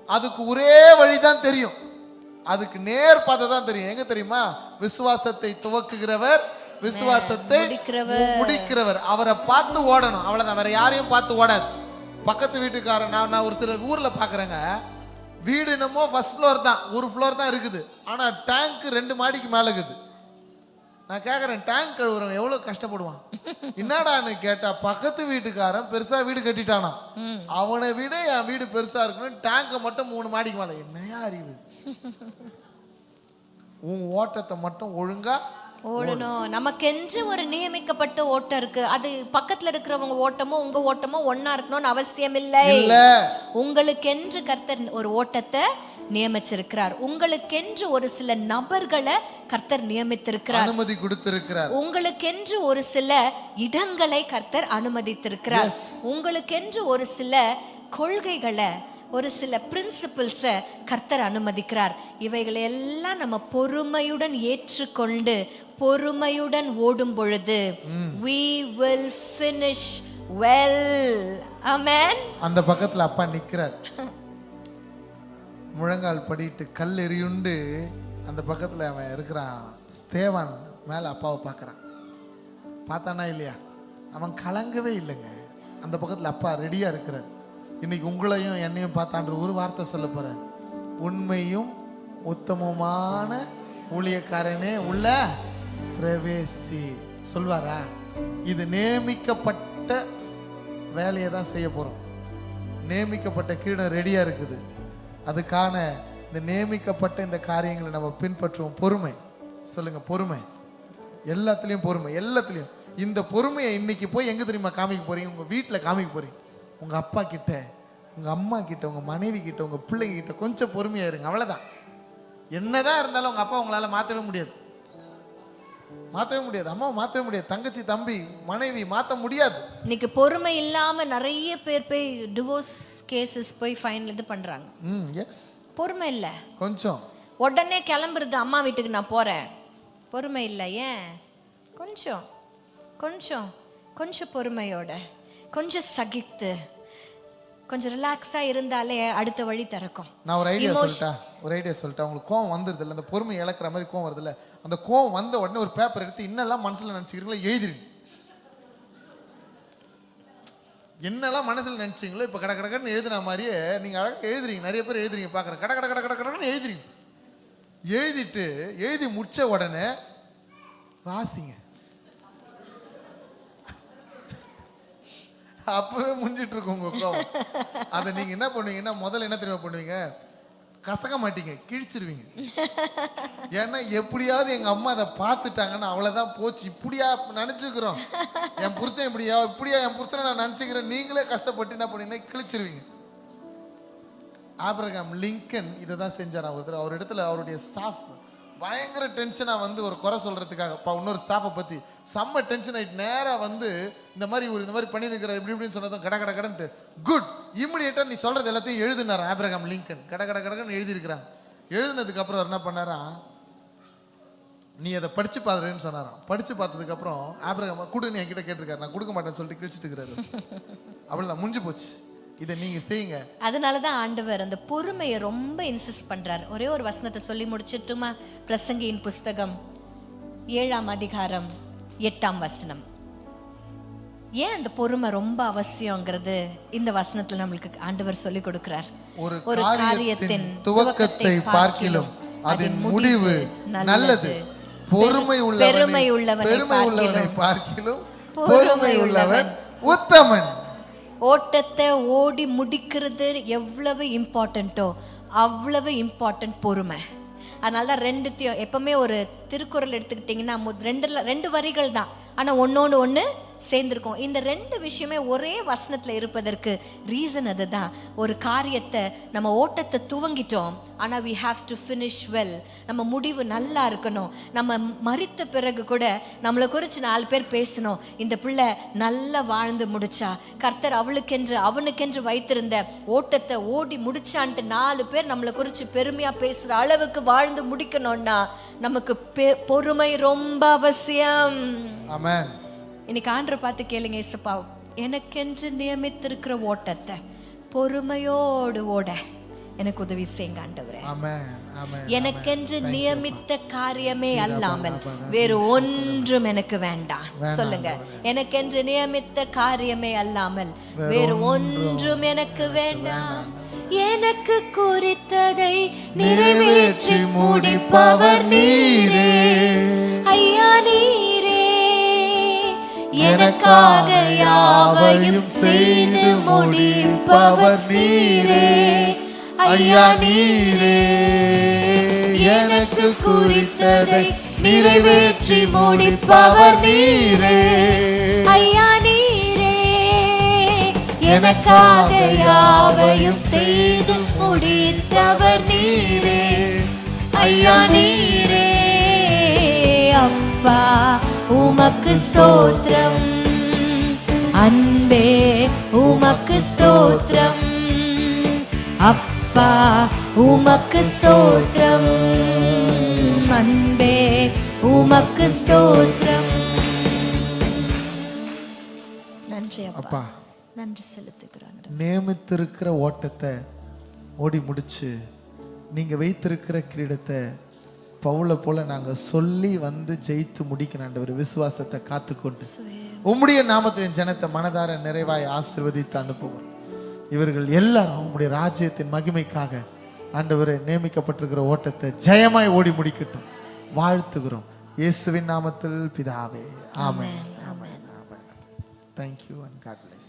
Speaker 2: அதுக்கு ஒரே வழிதான் தெரியும், அதுக்கு நேர் பாதை தான் தெரியும். எங்க தெரியுமா? விசுவாசத்தை துவக்குகிறவர், விசுவாசத்தை முடிக்கிறவர், அவரை பார்த்து ஓடணும். அவ்வளவுதான், வேற யாரையும் பார்த்து ஓடாது. பக்கத்து வீட்டுக்காரன் நான் ஒரு சில ஊர்ல பாக்குறேங்க, வீடு என்னமோ ஃபர்ஸ்ட் ஃப்ளோர் தான், ஒரு ஃப்ளோர் தான் இருக்குது, ஆனா டேங்க் 2 மாடிக்கு மேல இருக்குது. நான் கேட்குறேன், டேங்க் கழுவுறவன் எவ்வளோ கஷ்டப்படுவான். என்னடான்னு கேட்டா பக்கத்து வீட்டுக்காரன் பெருசா வீடு கட்டிட்டானா, அவனை விட என் வீடு பெருசா இருக்கணும், டேங்கை மட்டும் 3 மாடிக்கு மேலே. என்னையா அறிவு? உன் ஓட்டத்தை மட்டும் ஒழுங்கா
Speaker 1: ஓடணும். நமக்கென்று ஒரு நியமிக்கப்பட்ட ஓட்டம் இருக்கு. அது பக்கத்துல இருக்கிறவங்க ஓட்டமோ உங்க ஓட்டமோ ஒன்னா இருக்கணும்னு அவசியம் இல்லை. உங்களுக்கென்று கர்த்தர் ஒரு ஓட்டத்தை நியமிச்சிருக்கிறார். உங்களுக்கென்று ஒரு சில நபர்களை கர்த்தர் நியமித்திருக்கிறார்,
Speaker 2: அனுமதி கொடுத்திருக்கிறார்.
Speaker 1: உங்களுக்கென்று ஒரு சில இடங்களை கர்த்தர் அனுமதித்திருக்கிறார். உங்களுக்கென்று ஒரு சில கொள்கைகளை, ஒரு சில பிரின்சிபிள்ஸை கர்த்தர் அனுமதிக்கிறார். இவைகளை எல்லாம் நம்ம பொறுமையுடன் ஏற்றுக்கொண்டு பொறுமையுடன் ஓடும் பொழுது we will finish well. Amen.
Speaker 2: அந்த பக்கத்துல அப்பா நிக்கிறார், முழங்கால் படிட்டு கல் எறியுண்டு அந்த பக்கத்துல அவன் இருக்கிறான். ஸ்தேவான் மேல அப்பாவை பார்க்கறான். பார்த்தானா இல்லையா? அவன் கலங்கவே இல்லைங்க. அந்த பக்கத்துல அப்பா ரெடியா இருக்கிறார். இன்னைக்கு உங்களையும் என்னையும் பார்த்தாண்டு ஒரு வார்த்தை சொல்ல போறார், உண்மையும் உத்தமமான ஊழியக்காரனே உள்ள பிரவேசி சொல்வாரா? இது நியமிக்கப்பட்ட வேலையை தான் செய்ய போறோம். நியமிக்கப்பட்ட கிரீடம் ரெடியா இருக்குது. அதுக்கான இந்த நியமிக்கப்பட்ட இந்த காரியங்களை நம்ம பின்பற்றுவோம். பொறுமை சொல்லுங்க, பொறுமை. எல்லாத்துலயும் பொறுமை, எல்லாத்துலயும். இந்த பொறுமையை இன்னைக்கு போய் எங்க தெரியுமா காமிக்க போறீங்க? உங்க வீட்டுல காமிக்க போறீங்க. உங்க அப்பா கிட்ட, உங்க அம்மா கிட்ட, உங்க மனைவி கிட்ட, உங்க பிள்ளைங்க கிட்ட கொஞ்சம் பொறுமையா இருங்க. அவ்வளவுதான். என்னதான் இருந்தாலும் உங்க அப்பா உங்களால மாத்தவே முடியாது, மாத்தவே முடியாது. அம்மா மாத்தவே முடியாது, தங்கச்சி தம்பி மனைவி மாத்த முடியாது.
Speaker 1: இன்னைக்கு பொறுமை இல்லாம நிறைய பேர் போய் டிவோர்ஸ் கேசஸ் போய் ஃபைனல் இது பண்றாங்க.
Speaker 2: எஸ்,
Speaker 1: பொறுமை இல்ல.
Speaker 2: கொஞ்சம்
Speaker 1: உடனே கிளம்புறது, அம்மா வீட்டுக்கு நான் போறேன். பொறுமை இல்லை. ஏன்? கொஞ்சம் கொஞ்சம் கொஞ்சம் பொறுமையோட, கொஞ்சம் சகித்து, கொஞ்சம் ரிலாக்ஸா இருந்தாலே அடுத்த வழி திறக்கும்.
Speaker 2: நான் ஒரு ஐடியா சொல்லிட்டா உங்களுக்கு கோவம் வந்துருது இல்லை? அந்த பொறுமை இழக்கிற மாதிரி கோவம் வருது இல்லை? அந்த கோவம் வந்த உடனே ஒரு பேப்பர் எடுத்து இன்னெல்லாம் மனசுல நினைச்சுக்கிறீங்களோ எழுதிருங்க. என்னெல்லாம் மனசுல நினைச்சீங்களோ இப்ப கடன்னு எழுதின மாதிரியே நீங்க அழகாக எழுதுறீங்க. நிறைய பேர் எழுதுறீங்க பாக்குறேன். கடன்னு எழுதுறீங்க. எழுதிட்டு எழுதி முடிச்ச உடனே வாசிங்க. அப்பவே முடிஞ்சிட்டு இருக்கும் உங்க கோவம். அதை நீங்க என்ன பண்ணுவீங்கன்னா முதல்ல என்ன தெரியுமா பண்ணுவீங்க, கசக்க மாட்டீங்க, கிழிச்சிருவீங்க. ஏன்னா எப்படியாவது எங்க அம்மா அதை பார்த்துட்டாங்கன்னு அவ்வளவுதான் போச்சு. இப்படியா நினைச்சுக்கிறோம் என் புருஷன், இப்படியா என் புருஷனை நான் நினைச்சுக்கிறேன், நீங்களே கஷ்டப்பட்டு என்ன பண்ணீங்கன்னா கிழிச்சிருவீங்க. ஆபிரகாம் லிங்கன் இதை தான் செஞ்சார். அவர் இடத்துல அவருடைய ஸ்டாஃப் பயங்கர டென்ஷனா வந்து ஒரு குறை சொல்றதுக்காக இன்னொரு ஸ்டாஃபை பத்தி செம்ம டென்ஷன் ஆயிட்டு நேரா வந்து இந்த மாதிரி பண்ணிருக்கிற இப்படின்னு சொன்னதும் கடன்ட்டு குட் இமிடியேட்டா நீ சொல்றது எல்லாத்தையும் எழுதினார் ஆபிரகாம் லிங்கன். கடன்னு எழுதியிருக்கிறாங்க. எழுதினதுக்கு அப்புறம் என்ன பண்ணாரா, நீ அதை படிச்சு பாருன்னு சொன்னாராம். படிச்சு பார்த்ததுக்கு அப்புறம் ஆபிரகாம் கொடுன்னு என்கிட்ட கேட்டிருக்காரு, நான் கொடுக்க மாட்டேன்னு சொல்லிட்டு கிழிச்சிட்டு இருக்கிறாரு. அவ்வளவுதான், முடிஞ்சு போச்சு. இதை நீங்க செய்யுங்க.
Speaker 1: அதனாலதான் ஆண்டவர் அந்த பொறுமையை ரொம்ப இன்சிஸ்ட் பண்றார். ஒரே ஒரு வசனத்தை சொல்லி முடிச்சிட்டுமா? பிரசங்கியின் புஸ்தகம் 7ஆம் அதிகாரம் 8ஆம் வசனம். ஏன் அந்த பொறுமை ரொம்ப அவசியங்கிறது இந்த வசனத்துல நம்மளுக்கு ஆண்டவர் சொல்லி கொடுக்கிறார்.
Speaker 2: ஒரு காரியத்தின் துவக்கத்தை பார்க்கிலும் அதன் முடிவு நல்லது. பெருமை உள்ளவனை பார்க்கிலும் பொறுமை உள்ளவன் உத்தமன்.
Speaker 1: ஓட்டத்தை ஓடி முடிக்கிறது எவ்வளவு இம்பார்ட்டண்ட்டோ அவ்வளவு இம்பார்ட்டன்ட் பொறுமை. அதனால தான் ரெண்டுத்தையும் எப்பவுமே ஒரு திருக்குறள் எடுத்துக்கிட்டிங்கன்னா ரெண்டு வரிகள் தான், ஆனால் ஒன்று சேர்ந்துருக்கும். இந்த ரெண்டு விஷயமே ஒரே வசனத்தில் இருப்பதற்கு ரீசன் அதுதான். ஒரு காரியத்தை நம்ம ஓட்டத்தை துவங்கிட்டோம், ஆனால் we have to finish well. நம்ம முடிவு நல்லா இருக்கணும். நம்ம மரித்த பிறகு கூட நம்மளை குறித்து 4 பேர் பேசணும், இந்த பிள்ளை நல்லா வாழ்ந்து முடிச்சா, கர்த்தர் அவனுக்கென்று வைத்திருந்த ஓட்டத்தை ஓடி முடிச்சான்ட்டு 4 பேர் நம்மளை குறித்து பெருமையாக பேசுகிற அளவுக்கு வாழ்ந்து முடிக்கணும்னா நமக்கு பொறுமை ரொம்ப அவசியம்.
Speaker 2: ஆமென்.
Speaker 1: இன்னைக்கு ஆண்டரை பார்த்து கேளுங்க, இயேசுப்பா எனக்கென்று நியமித்திருக்கிற ஓட்டத்தை பொறுமையோடு ஓட எனக்கு உதவி செய்யுங்க ஆண்டவரே. எனக்கென்று நியமித்த காரியமே அல்லாமல் வேறு ஒன்றும் எனக்கு வேண்டாம். சொல்லுங்க, எனக்கென்று நியமித்த காரியமே அல்லாமல் வேறு ஒன்றும் எனக்கு வேண்டாம். எனக்கு குறித்ததை நிறைவேற்றி முடிப்பவர் நீரே ஐயா, நீரே எனக்காக யாவையும் செய்து முடிப்பவர் நீரே ஐயா, நீரே எனக்கு குறித்ததை நிறைவேற்றி முடிப்பவர் நீரே ஐயா, நீரே எனக்காக யாவையும் செய்து முடித்தவர் நீரே ஐயா, நீரே. அப்பா உமக்கு ஸ்தோத்திரம், அன்பே உமக்கு ஸ்தோத்திரம், அப்பா உமக்கு ஸ்தோத்திரம், அன்பே உமக்கு ஸ்தோத்திரம். நன்றி அப்பா, நன்றி செலுத்துகிறோம்.
Speaker 2: நியமித்திருக்கிற ஓட்டத்தை ஓடி முடிச்சு நீங்க வைத்திருக்கிற கிரீடத்தை பவுல போல நாங்க சொல்லி வந்து ஜெயித்து முடிக்கணும் ஆண்டவர். விசுவாசத்தை காத்துக்கொண்டு உம்முடைய நாமத்தின் ஜனத்தை மனதார நிறைவாய் ஆசீர்வதித்து அனுப்புவோம். இவர்கள் எல்லாரும் உம்முடைய ராஜ்யத்தின் மகிமைக்காக ஆண்டவரே நியமிக்கப்பட்டிருக்கிற ஓட்டத்தை ஜெயமாய் ஓடி முடிக்கட்டும் வாழ்த்துகிறோம் இயேசுவின் நாமத்தில் பிதாவே. ஆமென். ஆமென். ஆமென். Thank you and God bless.